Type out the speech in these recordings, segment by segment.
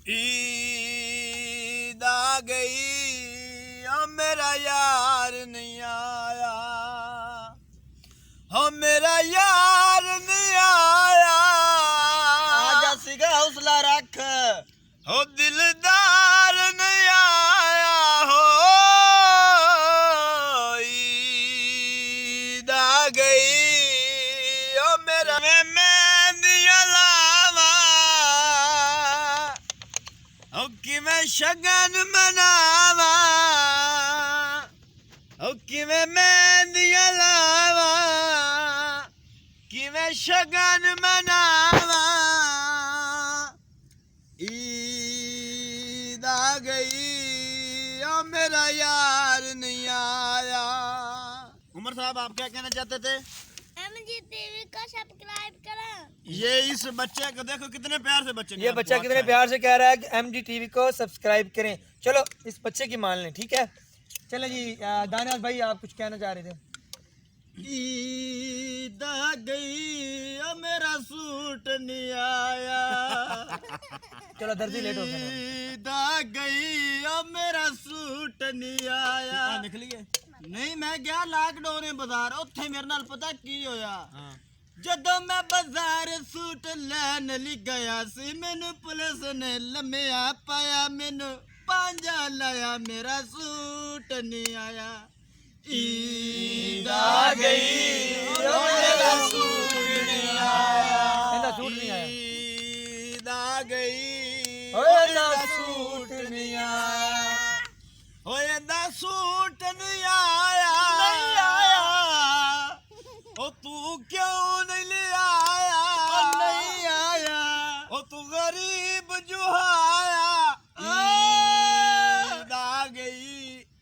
ईद आ गई ओ मेरा यार नहीं आया, हो मेरा यार नहीं आया। आजा सिगा हौसला रख, हो दिलदार नहीं आया, हो ईद आ गई ओ मेरा मेहंदियां लावा, हो किवें शगन मनावा, हो किवें मेहंदियां लावा, किवें शगन मनावा। ईद आ गई ओ मेरा यार नहीं आया। उमर साहब आप क्या कहना चाहते थे? MG टीवी को सब्सक्राइब करें। ये इस बच्चे को देखो कितने प्यार से बच्चे ने ये बच्चा कितने प्यार से कह रहा है कि MG टीवी को सब्सक्राइब करें। चलो इस बच्चे की मान लें, ठीक है। चलें जी, दानियाल भाई आप कुछ कहना चाह रहे थे। ईद आ गई ओ मेरा सूट नहीं आया। चलो दर्जी लेट हो गया। ईद आ गई ओ मेरा सूट नहीं आया। निकल गए? नहीं, मैं गया लॉकडाउन बाजार, उत्थे मेरे नाल पता की होया। ਜਦੋਂ ਮੈਂ ਬਾਜ਼ਾਰ ਸੂਟ ਲੈਣ ਲਈ ਗਿਆ ਸੀ, ਮੈਨੂੰ ਪੁਲਿਸ ਨੇ ਲੰਮਿਆ ਪਾਇਆ, ਮੈਨੂੰ ਪੰਜਾ ਲਾਇਆ, ਮੇਰਾ ਸੂਟ ਨਹੀਂ ਆਇਆ। ईद आ गई ओ मेरा सूट नहीं आया, ਇਹਦਾ ਸੂਟ ਨਹੀਂ ਆਇਆ। ईद आ गई ਓਏ ओ ਇਹਦਾ मेरा ਸੂਟ सूट ਨਹੀਂ नहीं ਆਇਆ। आया, ओए दा सूट नहीं आया, नहीं आया। ओ तू क्यों नहीं ले आया, नहीं आया। ओ तू गरीब जुहाया। ईद आ गई।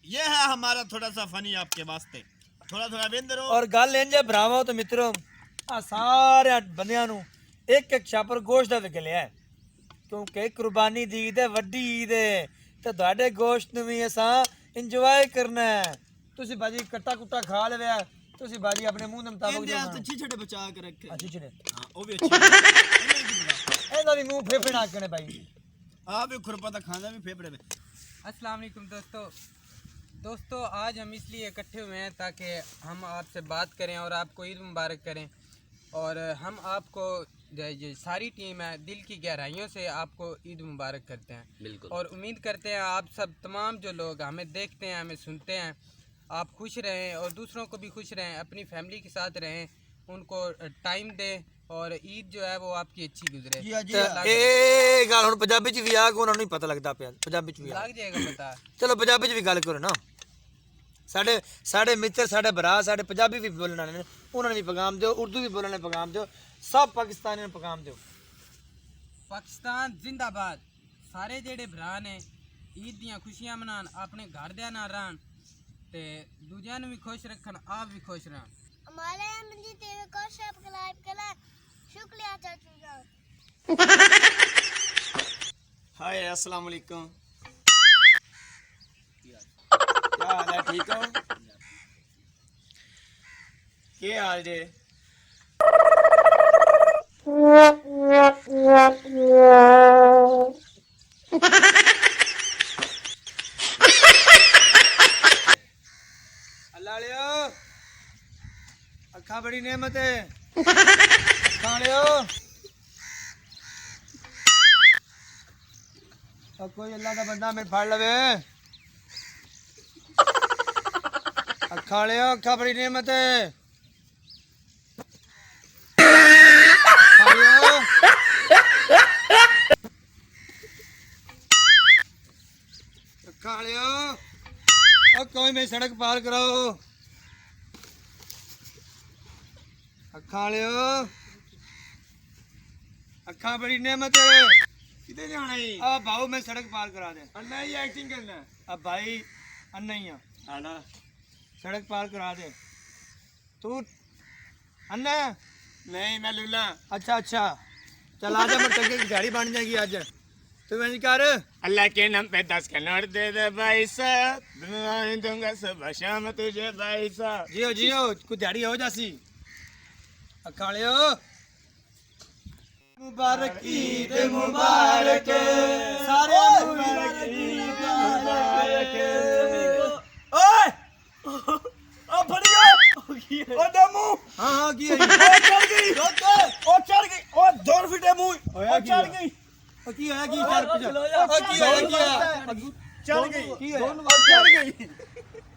ये है हमारा थोड़ा सा फनी आपके वास्ते, थोड़ा थोड़ा बेंद रहो। और गल इंज है भरावो तो मित्रों, आ सारे बंदियां नू एक एक छापर गोश्त दा विक लिया है, क्योंकि कुर्बानी दी ईद है, वड्डी ईद है, ते तुहाडे गोश्त नू भी असां इंजॉय करना है। तुसी बाजी कट्टा कुट्टा खा लेवे, तुसी बाजी अपने मुंह दे मुताबिक जो तो छिछड़े बचा के रखे। अच्छी चले हां वो भी अच्छी है। ਇਹਦਾ ਵੀ ਮੂੰਹ ਫੇਫੜੇ ਨਾ ਕਰੇ भाई। आप भी खुरपा तो खाना भी फेफड़े में। अस्सलाम वालेकुम दोस्तों, आज हम इसलिए इकट्ठे हुए हैं ताकि हम आपसे बात करें और आपको ईद मुबारक करें। और हम आपको ये सारी टीम है दिल की गहराइयों से आपको ईद मुबारक करते हैं। बिल्कुल। और उम्मीद करते हैं आप सब तमाम जो लोग हमें देखते हैं, हमें सुनते हैं, आप खुश रहें और दूसरों को भी खुश रहें, अपनी फैमिली के साथ रहें, उनको टाइम दें और ईद जो है वो आपकी अच्छी गुजरे। ਇਹ ਗੱਲ ਹੁਣ ਪੰਜਾਬੀ ਚ ਵੀ ਆ ਕਿ ਉਹਨਾਂ ਨੂੰ ਨਹੀਂ ਪਤਾ ਲੱਗਦਾ ਪਿਆ, ਪੰਜਾਬੀ ਚ ਵੀ ਆ। लग जाएगा पता। ਚਲੋ ਪੰਜਾਬੀ ਚ ਵੀ ਗੱਲ ਕਰੋ ਨਾ। ਸਾਡੇ ਮਿੱਤਰ, ਸਾਡੇ ਭਰਾ, ਸਾਡੇ ਪੰਜਾਬੀ ਵੀ ਬੋਲਣ ਵਾਲੇ ਨੇ, ਉਹਨਾਂ ਨੂੰ ਵੀ ਪੈਗਾਮ ਦਿਓ, ਉਰਦੂ ਵੀ ਬੋਲਣ ਵਾਲੇ ਪੈਗਾਮ ਦਿਓ, ਸਭ ਪਾਕਿਸਤਾਨੀਆਂ ਨੂੰ ਪੈਗਾਮ ਦਿਓ। पाकिस्तान जिंदाबाद। सारे जेड़े भरा ने ईद दियां खुशियां मनान, अपने घर दे नाल रहन ते दूजियां नूं भी खुश रखन, आप भी खुश रहन। हमारे MG टीवी को सब्सक्राइब करें। शुक्रिया चाचू जान। हाय अस्सलाम वालेकुम, क्या हाल है? ठीक हो? क्या हाल जे? अल्लाह लियो, अखा बड़ी नेमत है, अखा लियो। और कोई अल्लाह का बंदा में फाड़ लवे, अखा लियो, अखा बड़ी नेमत है, अखा लियो। अखा लियो, और कोई में सड़क पार कराओ, अखा लियो, अखा बड़ी नेमत है। किधर जाना है? अब भाऊ मैं सड़क पार करा दे। अन्ना ही एक्टिंग करना है। अब भाई अन्ना ही है, आना सड़क पार करा दे तू। अन्ना नहीं, मैं लूला। अच्छा अच्छा, चल आजा, मैं टंगे की गाड़ी बन जाएगी आज। तू मैं कर अल्लाह के नाम पे 10 का नोट दे दे भाई साहब, दूंगा सुबह शाम तुझे भाई साहब। जियो जियो, कुछ दिहाड़ी हो जासी। अखाड़ियो मुबारक ईद मुबारक। ओ दमू हाँ हाँ की है ओ चढ़ गई ओ चढ़ गई ओ 2 फीट मूंह होया ओ की चढ़ है? गई ओ की है की चार पिछा ओ की है की है चढ़ गई की है? ओ चढ़ गई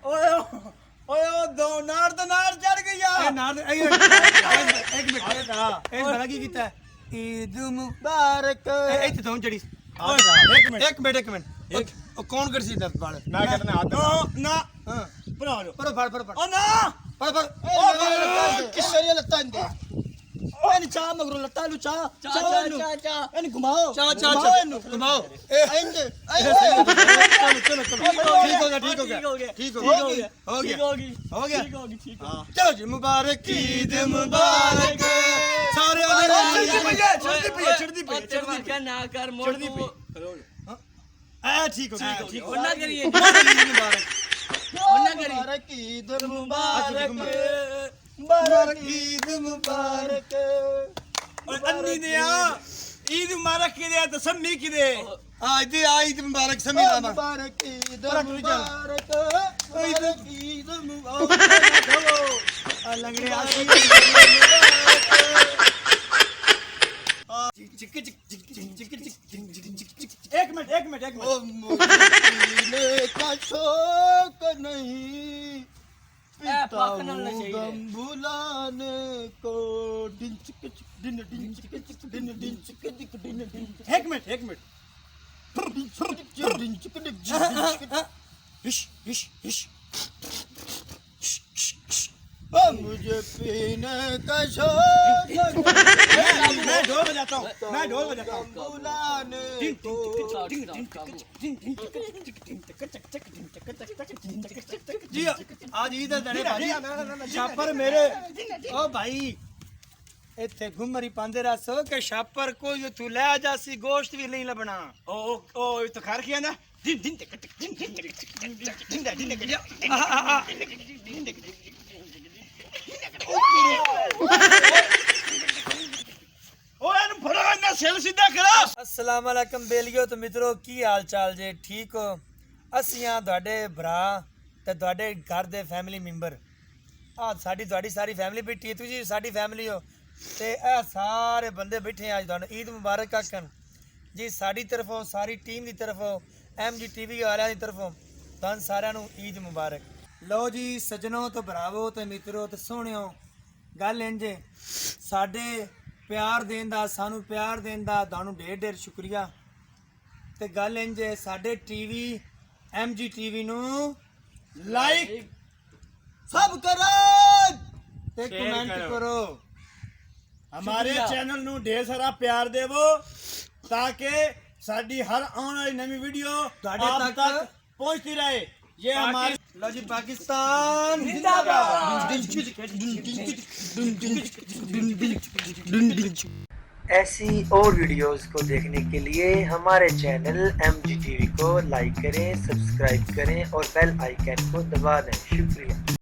ओए ओए ओ दो नार तो नार चढ़ गई ए यार नार एक मिनट हां एक बड़ा की कीता है ईद मुबारक ए तो चढ़ी एक मिनट एक कौन कर सी दर्द बाल मैं कहता हाथ ना हां पर फड़ ओ ना पर ओ किस करिए लगता है एन चा मगरो लत्ता लू चा एन घुमाओ घुमाओ आएंगे चलो ठीक हो गया चलो जी मुबारक ईद मुबारक सारे चढ़ती पे क्या ना कर मोड़ चढ़ती तू पे आ ठीक हो गया और ना करिए मुबारक मुबारक ईद मुबारक मुबारक ईद मुबारक और अन्नी ने ईद मुबारक की दे तो सम्मी की दे ईद मुबारक समी मुबारक ईद मुबारक ईद मुबारक लंगड़े आसी एक मिनट ओ मुझे का शौक नहीं पीता हूँ गम भुलाने को दिन चिक दिन एक मिनट मुझे पीने का शौक मैं ढोल बजाता हूँ बुलाने को जी आज ईद है भाई छापर मेरे ओ भाई ਇੱਥੇ ਘੁੰਮਰੀ ਪਾਉਂਦੇ ਰਸੋ ਕਿ ਛਾਪਰ ਕੋਈ ਤੂੰ ਲੈ ਜਾਸੀ ਗੋਸ਼ਤ ਵੀ ਨਹੀਂ ਲੱਭਣਾ ओ तो खार किया ना अस्सलाम वालेकुम बेलियो तो मित्रों की हाल चाल जे ठीक हो ਅਸੀਂ ਆ ਤੁਹਾਡੇ ਭਰਾ ਤੇ ਤੁਹਾਡੇ ਘਰ ਦੇ ਫੈਮਿਲੀ ਮੈਂਬਰ ਆ ਸਾਡੀ ਤੁਹਾਡੀ ਸਾਰੀ ਫੈਮਿਲੀ ਬੈਠੀ ਹੈ ਤੁਸੀਂ ਸਾਡੀ ਫੈਮਿਲੀ ਹੋ ਤੇ ਇਹ ਸਾਰੇ ਬੰਦੇ ਬੈਠੇ ਆ ਅੱਜ ਤੁਹਾਨੂੰ ਈਦ ਮੁਬਾਰਕ ਆਖਣ ਜੀ ਸਾਡੀ ਤਰਫੋਂ ਸਾਰੀ ਟੀਮ ਦੀ ਤਰਫੋਂ ਐਮਜੀ ਟੀਵੀ ਵਾਲਿਆਂ ਦੀ ਤਰਫੋਂ ਤੁਹਾਨੂੰ ਸਾਰਿਆਂ ਨੂੰ ਈਦ ਮੁਬਾਰਕ ਲਓ ਜੀ ਸੱਜਣੋ ਤੇ ਭਰਾਵੋ ਤੇ ਮਿੱਤਰੋ ਤੇ ਸੋਹਣਿਓ ਗੱਲ ਇੰਜੇ ਸਾਡੇ ਪਿਆਰ ਦੇਣ ਦਾ ਸਾਨੂੰ ਪਿਆਰ ਦੇਣ ਦਾ ਤੁਹਾਨੂੰ ਢੇਰ ਸ਼ੁਕਰੀਆ ਤੇ ਗੱਲ ਇੰਜੇ ਸਾਡੇ ਟੀਵੀ ਐਮਜੀ ਟੀਵੀ ਨੂੰ ਲਾਈਕ सब करो ਤੇ ਕਮੈਂਟ ਕਰੋ हमारे चैनल ਨੂੰ ढेर सारा प्यार देवो ताकि साडी हर आने वाली नवी वीडियो ਤੁਹਾਡੇ आप ਤੱਕ तक पहुंचती रहे ये हमारे लो जी पाकिस्तान ऐसी और वीडियोस को देखने के लिए हमारे चैनल MG TV को लाइक करें, सब्सक्राइब करें और बेल आइकन को दबा दें। शुक्रिया।